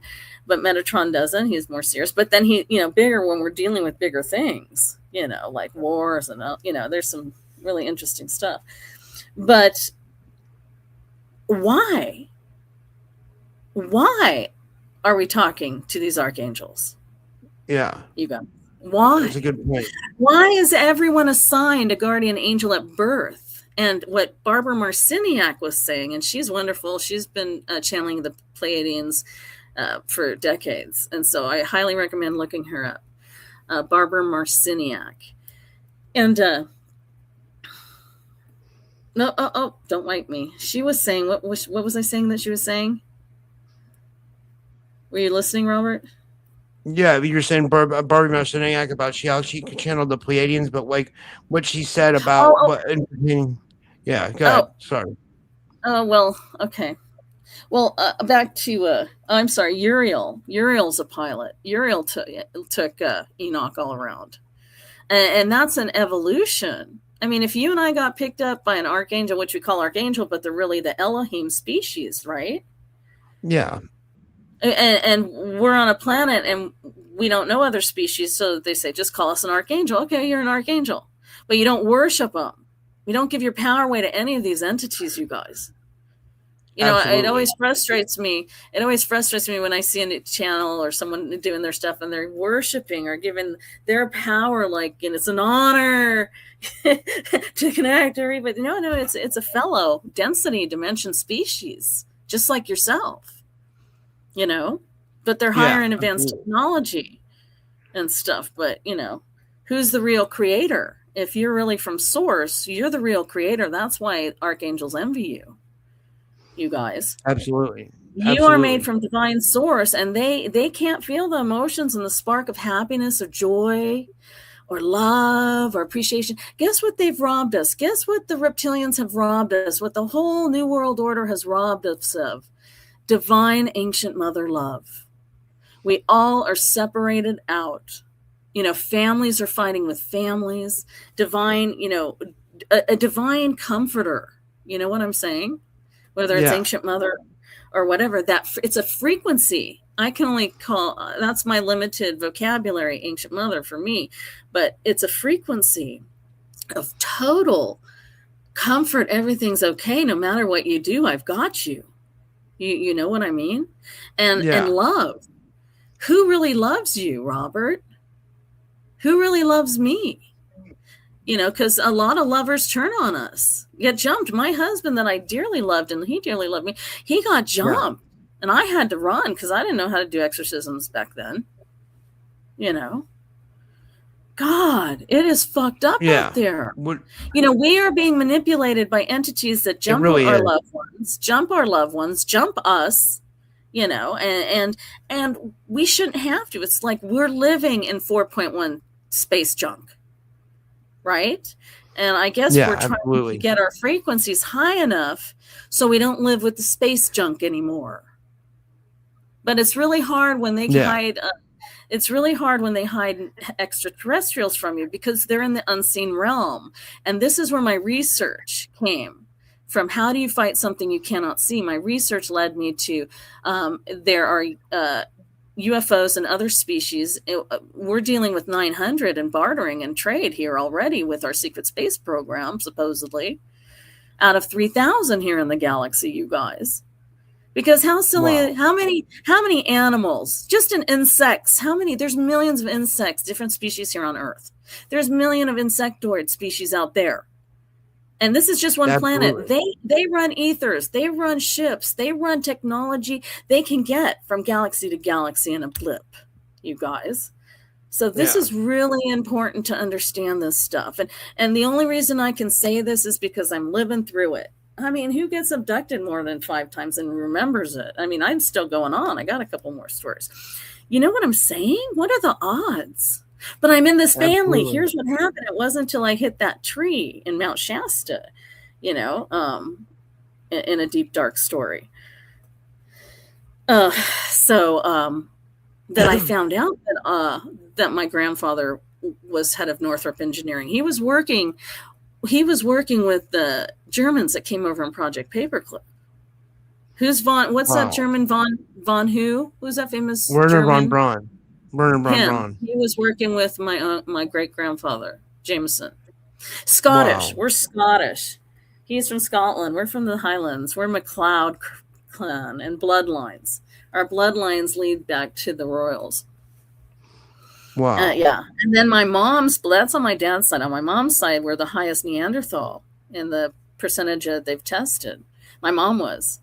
But Metatron doesn't. He's more serious. But then he, you know, bigger when we're dealing with bigger things, you know, like wars and, you know, there's some really interesting stuff. But why? Why are we talking to these archangels? Yeah. You go. Why? That's a good point. Why is everyone assigned a guardian angel at birth? And what Barbara Marciniak was saying, and she's wonderful. She's been channeling the Pleiadians for decades. And so I highly recommend looking her up. Barbara Marciniak. And no, don't wipe me. She was saying, what was I saying that she was saying? Were you listening, Robert? Yeah, you're saying Barbie Marciniak about how she could channel the Pleiadians, but like what she said about yeah, go ahead. Sorry. Oh, well, okay. Well, back to I'm sorry, Uriel. Uriel's a pilot. Uriel took Enoch all around, and that's an evolution. I mean, if you and I got picked up by an archangel, which we call archangel, but they're really the Elohim species, right? Yeah. And we're on a planet and we don't know other species. So they say, just call us an archangel. Okay, you're an archangel. But you don't worship them. You don't give your power away to any of these entities, you guys. You know, Absolutely. it always frustrates me. It always frustrates me when I see a channel or someone doing their stuff and they're worshiping or giving their power, like, and it's an honor to connect or even. No, it's a fellow density dimension species, just like yourself, you know, but they're higher in advanced technology and stuff. But, you know, who's the real creator? If you're really from source, you're the real creator. That's why archangels envy you. You guys. Absolutely. You are made from divine source, and they can't feel the emotions and the spark of happiness or joy or love or appreciation. Guess what they've robbed us? Guess what the reptilians have robbed us? What the whole New World Order has robbed us of? Divine ancient mother love. We all are separated out. You know, families are fighting with families. Divine, you know, a divine comforter. You know what I'm saying? Whether it's ancient mother or whatever, that it's a frequency. I can only call, that's my limited vocabulary, ancient mother for me, but it's a frequency of total comfort. Everything's okay. No matter what you do, I've got you. You know what I mean? And love. Who really loves you, Robert? Who really loves me? You know, because a lot of lovers turn on us, get jumped. My husband that I dearly loved, and he dearly loved me, he got jumped. And I had to run because I didn't know how to do exorcisms back then. You know, God, it is fucked up out there. You know, we are being manipulated by entities that jump our loved ones, jump us, you know, and we shouldn't have to. It's like we're living in 4.1 space junk. Right? And I guess we're trying to get our frequencies high enough so we don't live with the space junk anymore. But it's really hard when they hide. It's really hard when they hide extraterrestrials from you because they're in the unseen realm. And this is where my research came from. How do you fight something you cannot see? My research led me to there are UFOs and other species. We're dealing with 900 and bartering and trade here already with our secret space program, supposedly, out of 3,000 here in the galaxy, you guys. Because how silly, how many animals, just in insects, there's millions of insects, different species here on Earth. There's millions of insectoid species out there. And this is just one planet. They run ethers, they run ships, they run technology they can get from galaxy to galaxy in a blip, you guys. So this is really important to understand this stuff. And the only reason I can say this is because I'm living through it. I mean, who gets abducted more than 5 times and remembers it? I mean, I'm still going on. I got a couple more stories. You know what I'm saying? What are the odds? But I'm in this family. Absolutely. Here's what happened. It wasn't until I hit that tree in Mount Shasta, you know, in a deep, dark story. That I found out that my grandfather was head of Northrop Engineering. He was working with the Germans that came over in Project Paperclip. Who's Von? What's that German Von who? Who's that famous Werner German? von Braun. Werner von Braun. He was working with my great grandfather Jameson. Scottish. Wow. We're Scottish. He's from Scotland. We're from the Highlands. We're MacLeod clan and bloodlines. Our bloodlines lead back to the royals. Wow. And then my mom's, that's on my dad's side. On my mom's side, we're the highest Neanderthal in the percentage that they've tested. My mom was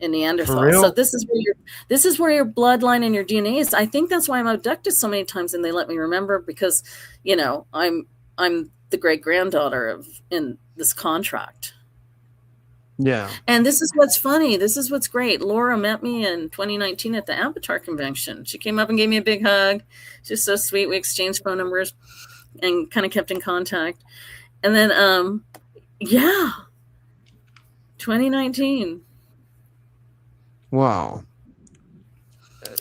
in Neanderthal. So this is where your bloodline and your DNA is. I think that's why I'm abducted so many times and they let me remember because, you know, I'm the great granddaughter in this contract. Yeah. And this is what's funny. This is what's great. Laura met me in 2019 at the Avatar convention. She came up and gave me a big hug. She's so sweet. We exchanged phone numbers and kind of kept in contact. And then, 2019. Wow.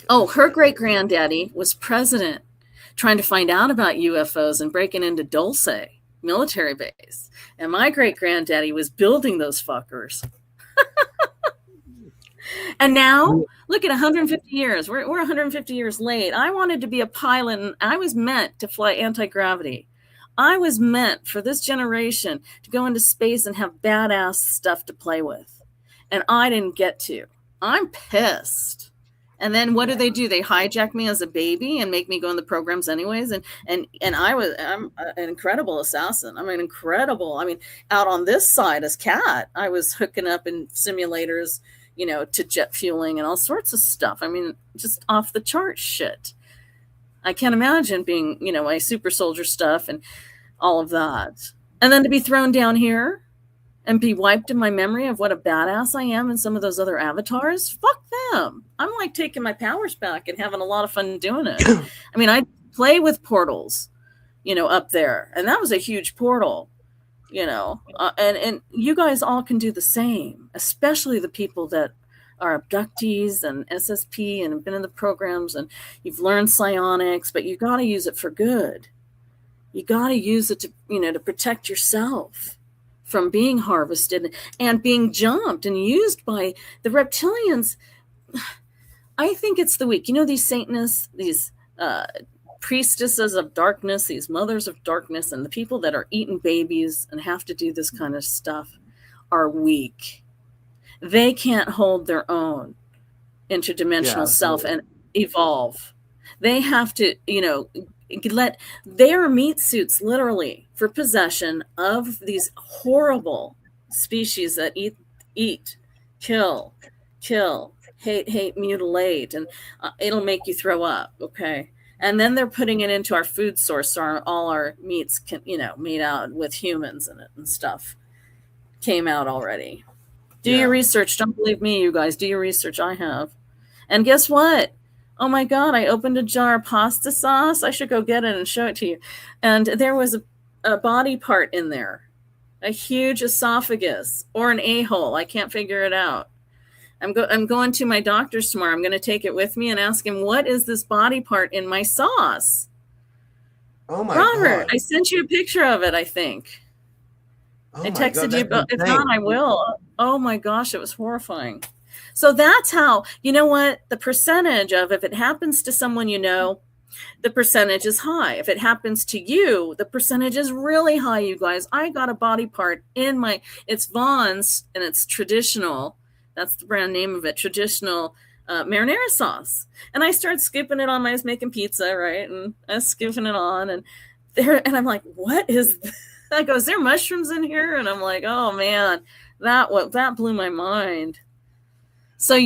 Oh, her great granddaddy was president trying to find out about UFOs and breaking into Dulce. military base. And my great-granddaddy was building those fuckers. And now, look at 150 years. We're 150 years late. I wanted to be a pilot, and I was meant to fly anti-gravity. I was meant for this generation to go into space and have badass stuff to play with. And I didn't get to. I'm pissed. And then what do? They hijack me as a baby and make me go in the programs anyways. And I'm an incredible assassin. Out on this side as Cat, I was hooking up in simulators, to jet fueling and all sorts of stuff. Just off the chart shit. I can't imagine being, my super soldier stuff and all of that. And then to be thrown down here and be wiped in my memory of what a badass I am and some of those other avatars. Fuck them. I'm like taking my powers back and having a lot of fun doing it. I play with portals, up there. And that was a huge portal. And you guys all can do the same, especially the people that are abductees and SSP and have been in the programs and you've learned psionics, but you got to use it for good. You got to use it to, to protect yourself from being harvested and being jumped and used by the reptilians. I think it's the weak. These Satanists, these priestesses of darkness, these mothers of darkness, and the people that are eating babies and have to do this kind of stuff are weak. They can't hold their own interdimensional self and evolve. They have to, let their meat suits literally for possession of these horrible species that eat, kill, hate, mutilate, and it'll make you throw up. Okay. And then they're putting it into our food source. So all our meats can, made out with humans in it and stuff came out already. Do your research. Don't believe me, you guys. Do your research. I have. And guess what? Oh my God, I opened a jar of pasta sauce. I should go get it and show it to you. And there was a body part in there, a huge esophagus or an a-hole. I can't figure it out. I'm going to my doctor's tomorrow. I'm going to take it with me and ask him, what is this body part in my sauce? Oh my Robert, God. I sent you a picture of it, I think. I texted you, but if not, I will. Oh my gosh, it was horrifying. So that's how, you know what? The percentage of, if it happens to someone the percentage is high. If it happens to you, the percentage is really high, you guys. I got a body part in it's Vaughn's, and it's traditional. That's the brand name of it, traditional marinara sauce. And I started scooping it on. I was making pizza, right? And I was scooping it on. And I'm like, what is this? I go, is there mushrooms in here? And I'm like, oh, man, that blew my mind. So,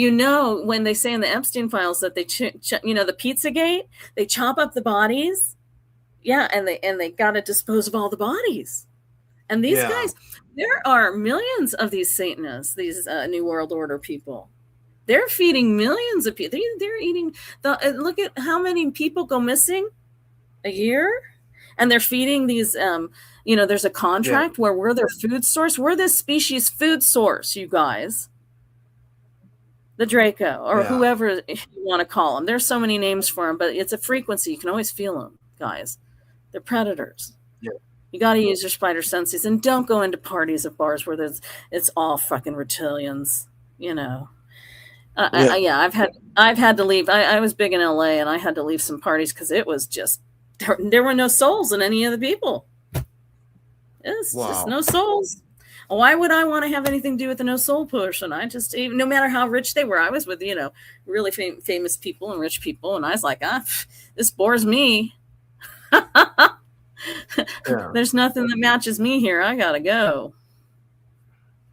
when they say in the Epstein files that they, the Pizzagate, they chop up the bodies. Yeah. And they got to dispose of all the bodies. And these guys, there are millions of these Satanists, these New World Order people. They're feeding millions of people. They're eating. Look at how many people go missing a year. And they're feeding these, there's a contract where we're their food source. We're this species food source, you guys. The Draco or whoever you want to call them. There's so many names for them, but it's a frequency. You can always feel them, guys. They're predators. Yeah. You got to use your spider senses, and don't go into parties at bars where it's all fucking reptilians. I've had to leave. I was big in LA, and I had to leave some parties because it was just there were no souls in any of the people. It's just no souls. Why would I want to have anything to do with the no soul person? No matter how rich they were, I was with really famous people and rich people, and I was like, this bores me. There's nothing that matches me here. I gotta go.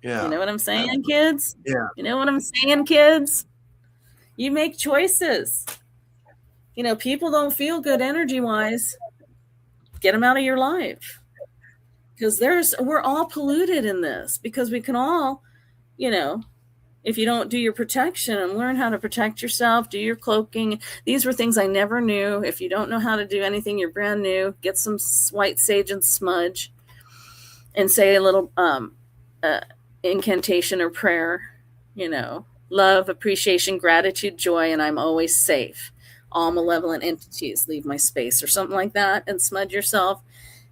Yeah. You know what I'm saying, kids? Yeah. You know what I'm saying, kids? You make choices. People don't feel good energy-wise. Get them out of your life. Because we're all polluted in this. Because we can all, if you don't do your protection and learn how to protect yourself, do your cloaking. These were things I never knew. If you don't know how to do anything, you're brand new. Get some white sage and smudge and say a little incantation or prayer, love, appreciation, gratitude, joy, and I'm always safe. All malevolent entities leave my space or something like that, and smudge yourself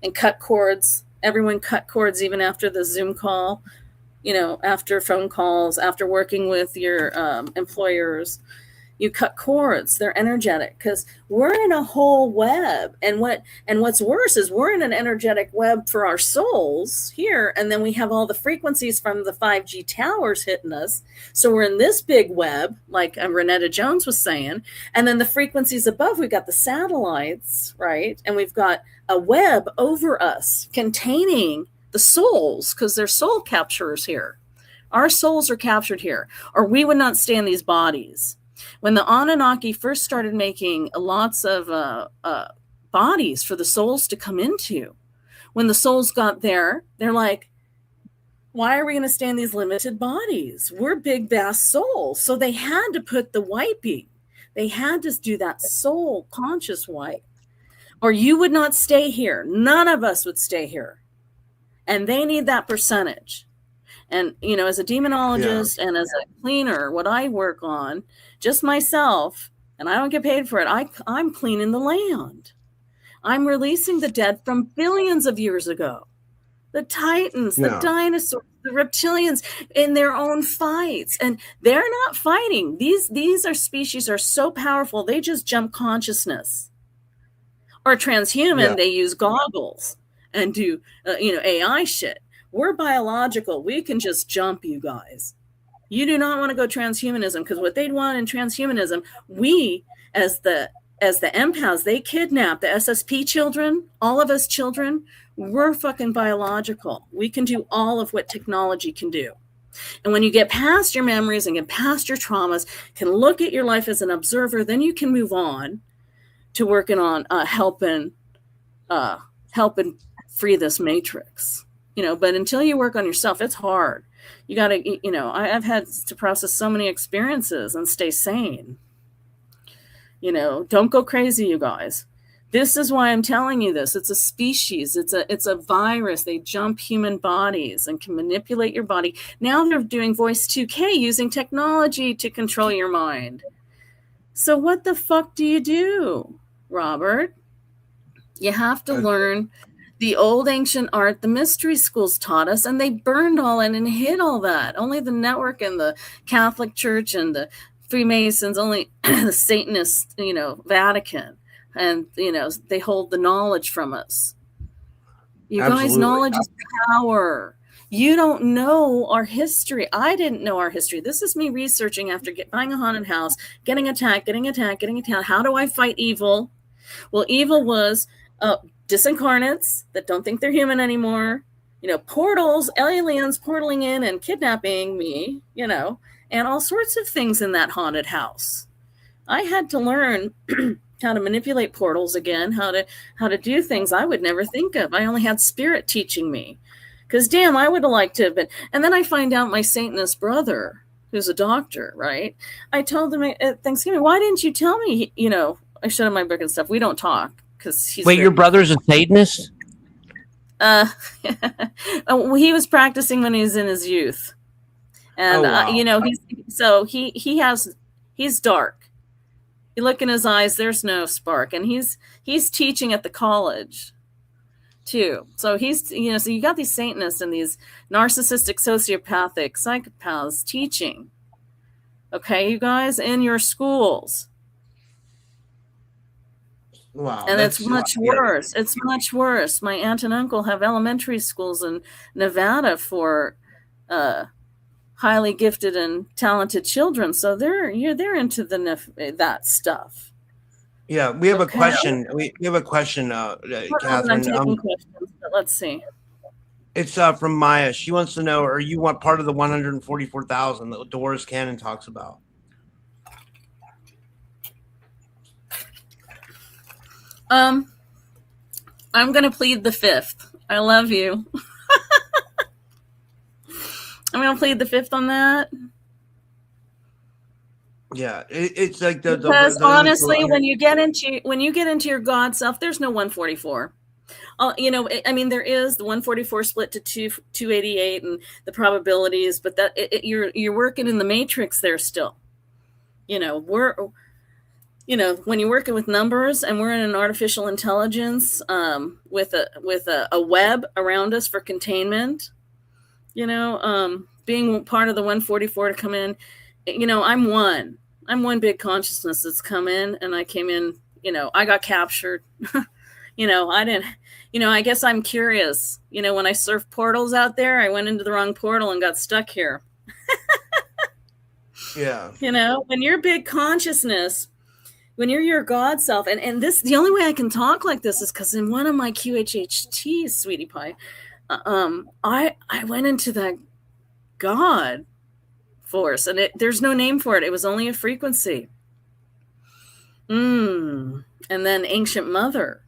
and cut cords everyone cut cords even after the Zoom call, after phone calls, after working with your employers. You cut cords. They're energetic because we're in a whole web. And what's worse is we're in an energetic web for our souls here. And then we have all the frequencies from the 5G towers hitting us. So we're in this big web, like Renetta Jones was saying. And then the frequencies above, we've got the satellites, right? And we've got a web over us containing the souls, because they're soul capturers here. Our souls are captured here, or we would not stay in these bodies. When the Anunnaki first started making lots of bodies for the souls to come into, when the souls got there, they're like, why are we going to stay in these limited bodies? We're big, vast souls. So they had to put the wiping. They had to do that soul conscious wipe, or you would not stay here. None of us would stay here. And they need that percentage. And, as a demonologist and as a cleaner, what I work on, just myself, and I don't get paid for it, I'm cleaning the land. I'm releasing the dead from billions of years ago. The Titans, the dinosaurs, the reptilians in their own fights. And they're not fighting. These species are so powerful, they just jump consciousness. Or transhuman, they use goggles and do, AI shit. We're biological. We can just jump, you guys. You do not want to go transhumanism, because what they'd want in transhumanism, we, as the empaths, they kidnap the SSP children, all of us children, we're fucking biological. We can do all of what technology can do. And when you get past your memories and get past your traumas, can look at your life as an observer, then you can move on to working on helping free this matrix. But until you work on yourself, it's hard. You got to, I've had to process so many experiences and stay sane. Don't go crazy, you guys. This is why I'm telling you this. It's a species. It's a virus. They jump human bodies and can manipulate your body. Now they're doing voice 2K using technology to control your mind. So what the fuck do you do, Robert? You have to learn the old ancient art the mystery schools taught us, and they burned all in and hid all that. Only the network and the Catholic Church and the Freemasons, only the Satanists, Vatican, and, they hold the knowledge from us. You guys, knowledge is power. You don't know our history. I didn't know our history. This is me researching after buying a haunted house, getting attacked. How do I fight evil? Well, evil was disincarnates that don't think they're human anymore, portals, aliens portaling in and kidnapping me, and all sorts of things in that haunted house. I had to learn how to manipulate portals again, how to do things I would never think of. I only had spirit teaching me, because damn, I would have liked to have been. And then I find out my Satanist brother, who's a doctor, right? I told him at Thanksgiving, why didn't you tell me? I showed him my book and stuff. We don't talk. Wait, your brother's a Satanist? He was practicing when he was in his youth, and he's dark. You look in his eyes, there's no spark, and he's teaching at the college too. So so you got these Satanists and these narcissistic, sociopathic psychopaths teaching. Okay, you guys, in your schools. Wow, and it's much worse. It's much worse. My aunt and uncle have elementary schools in Nevada for highly gifted and talented children. So they're into that stuff. Yeah, we have a question. We have a question, Catherine. I'm taking questions, but let's see. It's from Maya. She wants to know: are you part of the 144,000 that Doris Cannon talks about? I'm going to plead the fifth. I love you. I'm going to plead the fifth on that. Yeah, it's like because honestly, when you get into your God self, there's no 144. There is the 144 split to 288 and the probabilities, but that you're working in the matrix there still. when you're working with numbers and we're in an artificial intelligence with a web around us for containment, being part of the 144 to come in, I'm one big consciousness that's come in, and I came in, I got captured. I didn't, I guess I'm curious. When I surf portals out there, I went into the wrong portal and got stuck here. Yeah. When you're big consciousness, when you're your God self, and this, the only way I can talk like this is because in one of my QHHTs, sweetie pie, I went into that God force, and there's no name for it. It was only a frequency. And then Ancient Mother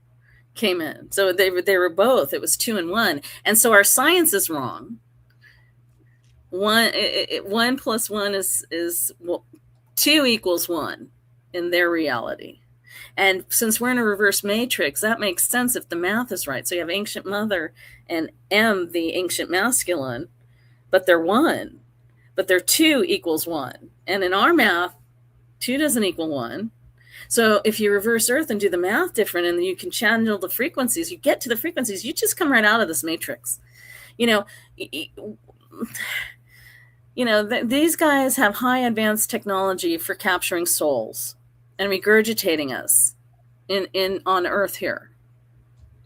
came in. So they were both. It was 2 and 1. And so our science is wrong. 1 plus 1 is 2 equals 1 in their reality. And since we're in a reverse matrix, that makes sense if the math is right. So you have Ancient Mother and M, the ancient masculine, but they're 1. But they're 2 equals 1. And in our math, 2 doesn't equal 1. So if you reverse Earth and do the math different, and you can channel the frequencies, you get to the frequencies, you just come right out of this matrix. These guys have high advanced technology for capturing souls and regurgitating us on Earth here.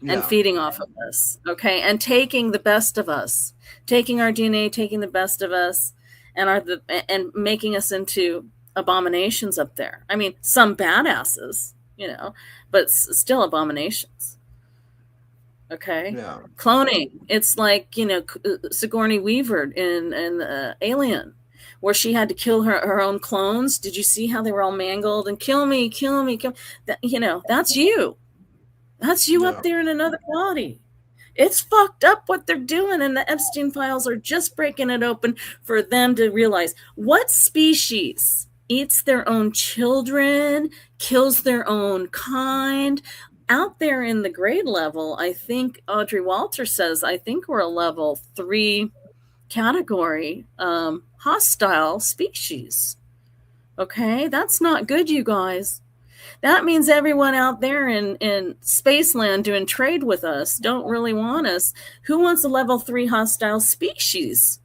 Yeah. And feeding off of us, okay, and taking the best of us, taking our DNA, taking the best of us, and making us into abominations up there. I mean, some badasses, but still abominations. Okay. Yeah. Cloning. It's like, Sigourney Weaver in Alien, where she had to kill her own clones. Did you see how they were all mangled and kill me? That's you. That's you up there in another body. It's fucked up what they're doing, and the Epstein files are just breaking it open for them to realize what species eats their own children, kills their own kind. Out there in the grade level, I think Audrey Walter says, I think we're a level 3 category hostile species. Okay, that's not good, you guys. That means everyone out there in Spaceland doing trade with us don't really want us. Who wants a level 3 hostile species?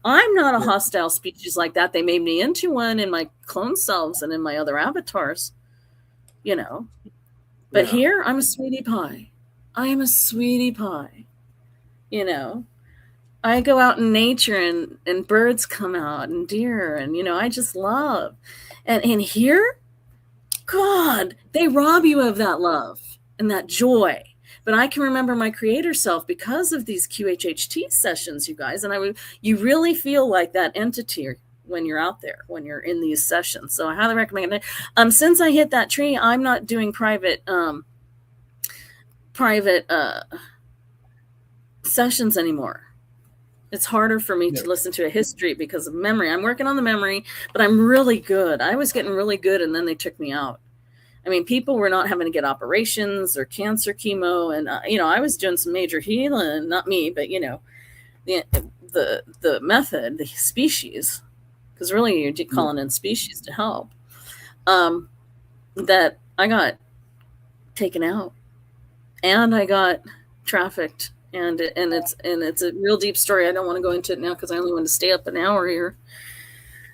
I'm not a hostile species like that. They made me into one in my clone selves and in my other avatars, But here, I'm a sweetie pie. I am a sweetie pie. I go out in nature and birds come out and deer and, I just love. And here, God, they rob you of that love and that joy. But I can remember my creator self because of these QHHT sessions, you guys. And you really feel like that entity when you're out there, when you're in these sessions. So I highly recommend it. Since I hit that tree, I'm not doing private sessions anymore. It's harder for me to listen to a history because of memory. I'm working on the memory, but I'm really good. I was getting really good, and then they took me out. I mean, people were not having to get operations or cancer chemo, and I was doing some major healing. Not me, but the method, the species, because really you're calling in species to help. That I got taken out, and I got trafficked. And it's a real deep story. I don't want to go into it now because I only want to stay up an hour here.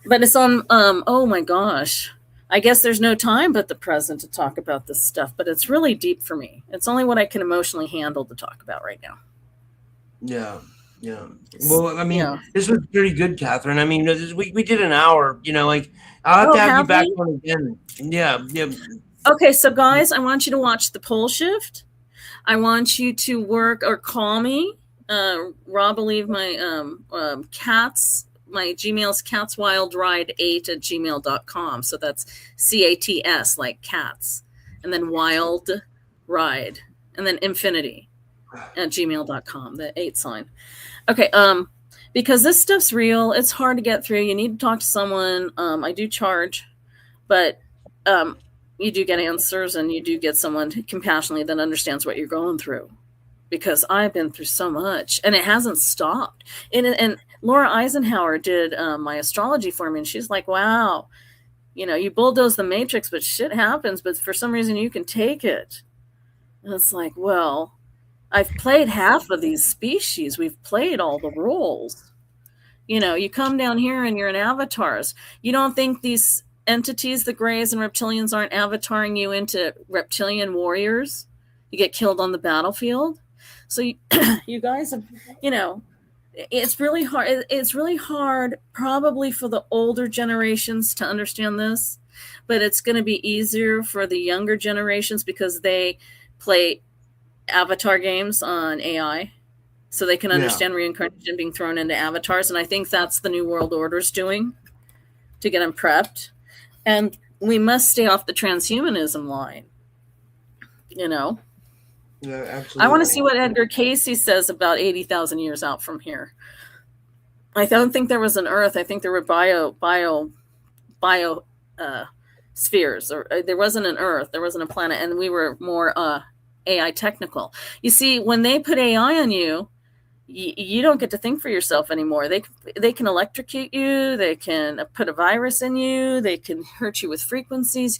But it's on, oh my gosh. I guess there's no time but the present to talk about this stuff. But it's really deep for me. It's only what I can emotionally handle to talk about right now. Yeah. Yeah. Well, I mean, this was pretty good, Catherine. I mean, we did an hour, I'll have to have you back on again. Yeah. Yeah. Okay. So guys, I want you to watch the pole shift. I want you to work or call me. Rob will leave my cats. My Gmail's catswildride8@gmail.com. So that's CATS, like cats. And then wild ride. And then infinity at gmail.com, the 8 sign. Okay. Because this stuff's real. It's hard to get through. You need to talk to someone. I do charge, but you do get answers, and you do get someone compassionately that understands what you're going through, because I've been through so much and it hasn't stopped. And Laura Eisenhower did my astrology for me, and she's like, wow, You bulldoze the matrix, but shit happens, but for some reason you can take it. And it's like, well, I've played half of these species. We've played all the roles. You come down here and you're in avatars. You don't think these entities, the Greys and reptilians, aren't avataring you into reptilian warriors? You get killed on the battlefield. So you guys have, it's really hard. It's really hard probably for the older generations to understand this, but it's going to be easier for the younger generations because they play avatar games on AI, so they can understand reincarnation being thrown into avatars. And I think that's the New World Order's doing to get them prepped. And we must stay off the transhumanism line, Yeah, absolutely. I want to see what Edgar Cayce says about 80,000 years out from here. I don't think there was an Earth. I think there were bio spheres, or there wasn't an Earth. There wasn't a planet, and we were more AI technical. You see, when they put AI on you, you don't get to think for yourself anymore. They can electrocute you. They can put a virus in you. They can hurt you with frequencies.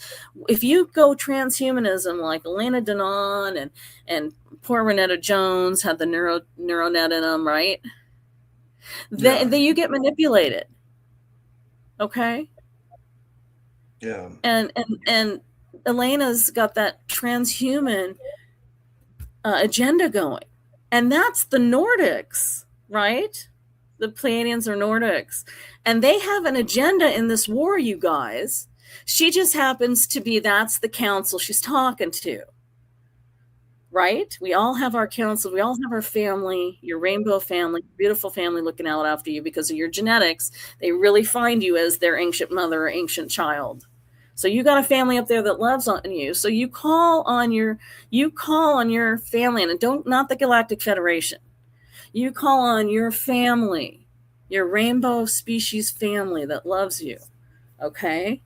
If you go transhumanism like Elena Denon and poor Renetta Jones had the neuronet in them, right? Then you get manipulated. Okay? Yeah. And Elena's got that transhuman agenda going. And that's the Nordics, right? The Pleiadians are Nordics. And they have an agenda in this war, you guys. She just happens to be, that's the council she's talking to. Right? We all have our council. We all have our family, your rainbow family, beautiful family looking out after you because of your genetics. They really find you as their ancient mother or ancient child. So you got a family up there that loves on you. So you call on your family, and not the Galactic Federation. You call on your family, your rainbow species family that loves you. Okay?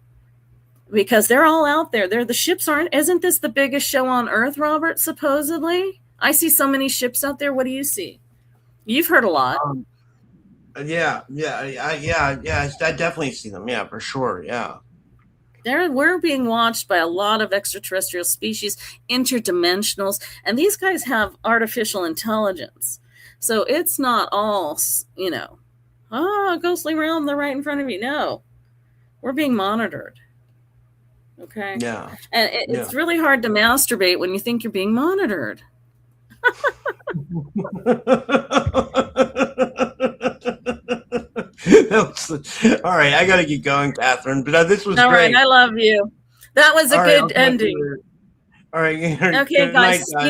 Because they're all out there. Isn't this the biggest show on Earth, Robert, supposedly? I see so many ships out there. What do you see? You've heard a lot. Yeah. I definitely see them. Yeah, for sure. Yeah. We're being watched by a lot of extraterrestrial species, interdimensionals, and these guys have artificial intelligence. So it's not all, ghostly realm, they're right in front of you. No, we're being monitored. Okay? Yeah. And it's really hard to masturbate when you think you're being monitored. All right, I got to keep going, Catherine. But this was all great. All right, I love you. That was a good ending. All right. Okay, guys.